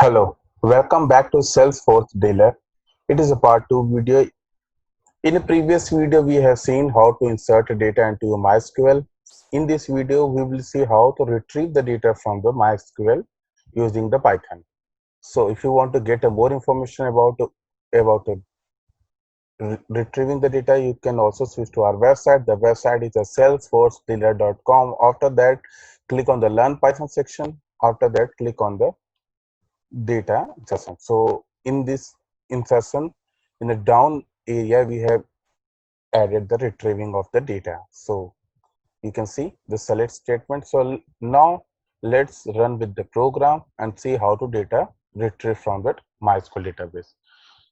Hello, welcome back to Salesforce Dealer. It is a part 2 video. In a previous video, we have seen how to insert data into a MySQL. In this video, we will see how to retrieve the data from the MySQL using the Python. So if you want to get more information about retrieving the data, you can also switch to our website. The website is salesforcedealer.com. After that, click on the Learn Python section. After that, click on the data insertion. So in this insertion, in the down area, we have added the retrieving of the data. So you can see the select statement. So now let's run with the program and see how to data retrieve from that MySQL database.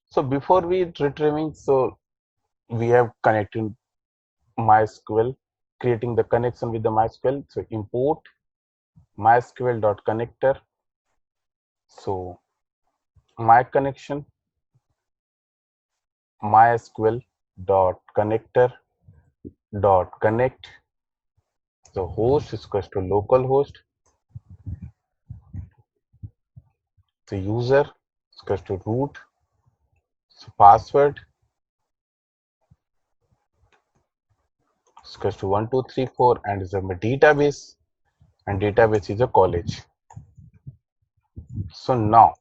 So before we retrieving, so we have connected MySQL, creating the connection with the MySQL. So import mysql.connector. So my connection mysql dot connector dot connect. So host is equals to localhost. The user is equals to root. So password is equals to 1234 and is a database, and database is a college. So now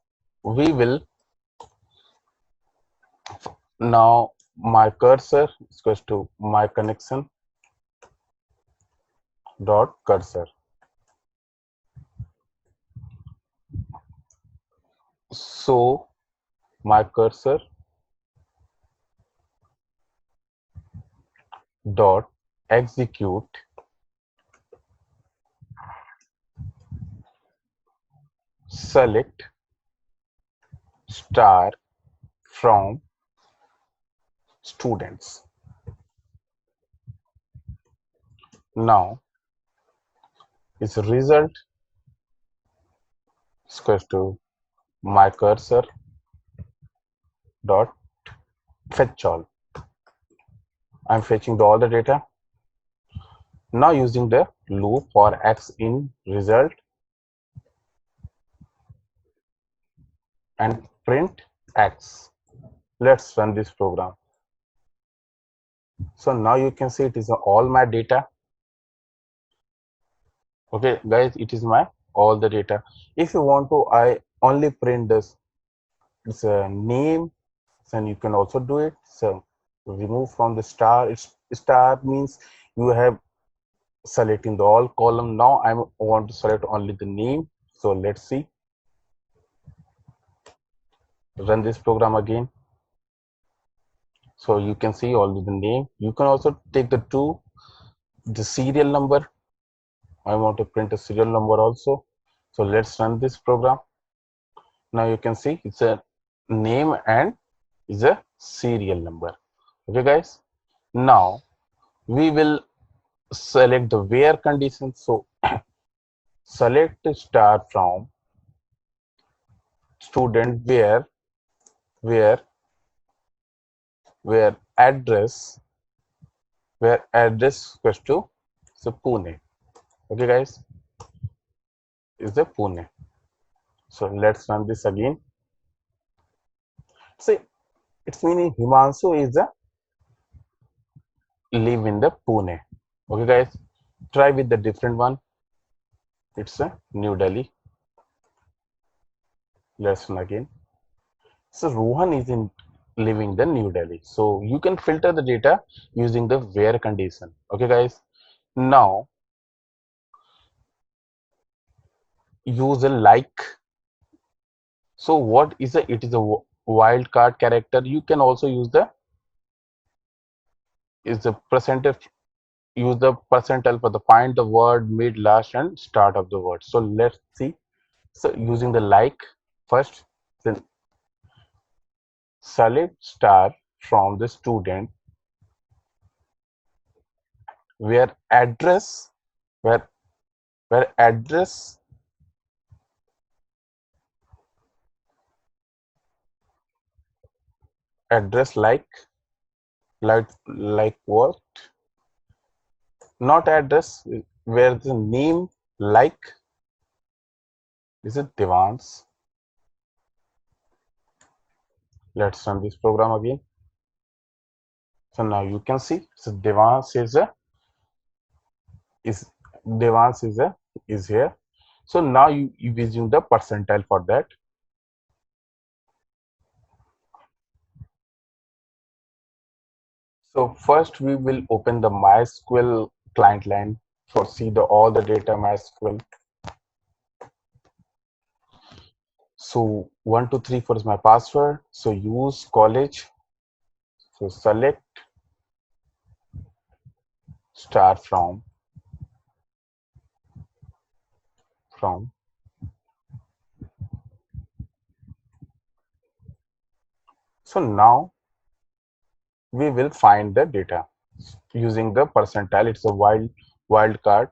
my cursor is equals to my connection dot cursor. So my cursor dot execute select star from students. Now its result is equals to my cursor dot fetch all. I'm fetching all the data. Now using the loop for x in result and print x. Let's run this program. So now you can see it is all my data. Okay guys, it is my all the data. If you want to, I only print this, it's a name, then you can also do it. So remove from the star. It's star means you have selecting the all column. Now I want to select only the name. So let's see, run this program again. So you can see all the name. You can also take the serial number. I want to print a serial number also. So let's run this program. Now you can see it's a name and is a serial number. Okay guys, now we will select the where condition. So select star from student where where address equals to so Pune. Okay guys, is the Pune. So let's run this again. See, it's meaning Himanshu is the live in the Pune. Okay guys, try with the different one. It's a New Delhi. Let's run again. So Rohan is in living the New Delhi. So you can filter the data using the where condition. Okay guys, now use a like. So what is a, it is a wildcard character. You can also use the is the percentage, use the percentile for the find the word mid last and start of the word. So let's see. So using the like first, then select star from the student where address where where address like what, not address, where the name like is it Devans. Let's run this program again. So now you can see, so is Devans is here. So now you using the percentile for that. So first we will open the MySQL client line for see the all the data MySQL. So 1234 is my password. So use college. So select star from. So now we will find the data using the percentile. It's a wildcard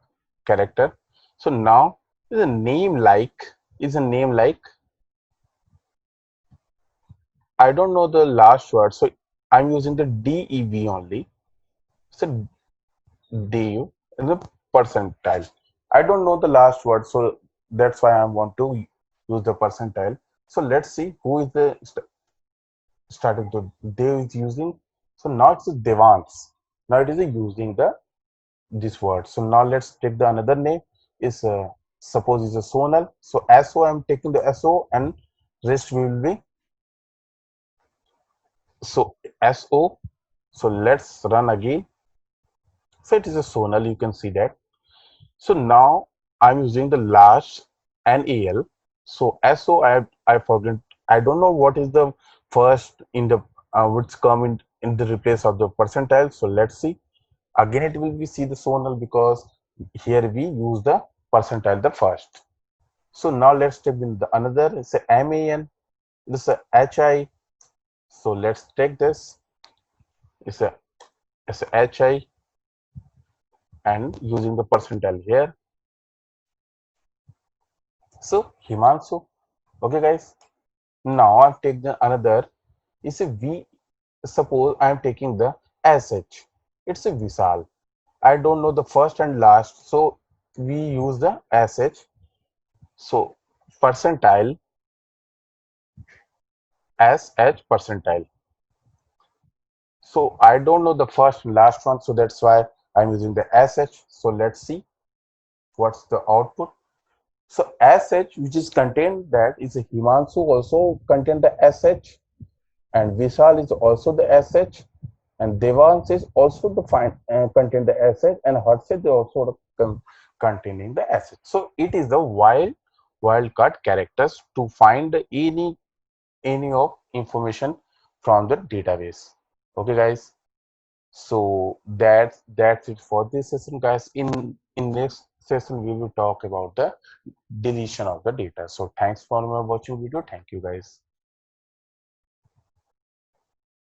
character. So now is a name like I don't know the last word. So I'm using the DEV only. So DU in the percentile. I don't know the last word, so that's why I want to use the percentile. So let's see who is the starting to Dev is using. So now it's Devans. Now it is using the this word. So now let's take the another name is suppose it's a Sonal. So SO I'm taking the SO and rest will be so SO. So let's run again. So it is a Sonal. You can see that. So now I'm using the last NAL. So SO I forget. I don't know what is the first in the which come in the replace of the percentile. So let's see. Again it will be see the sonal because here we use the percentile the first. So now let's take in the another. It's a MAN. This is a HI. So let's take this. It's a HI and using the percentile here. So Himanshu. Okay guys. Now I've taken another. It's a V. Suppose I'm taking the SH. It's a Visal. I don't know the first and last. So we use the SH. So percentile SH percentile. So I don't know the first and last one. So that's why I'm using the SH. So let's see what's the output. So SH which is contained that is a Himanshu also contain the SH and Vishal is also the SH and Devans is also the contain the SH and Harshit is also containing the SH. So it is the wildcard characters to find any of information from the database. Okay guys, so that's it for this session guys. In next session we will talk about the deletion of the data. So thanks for watching video. Thank you guys.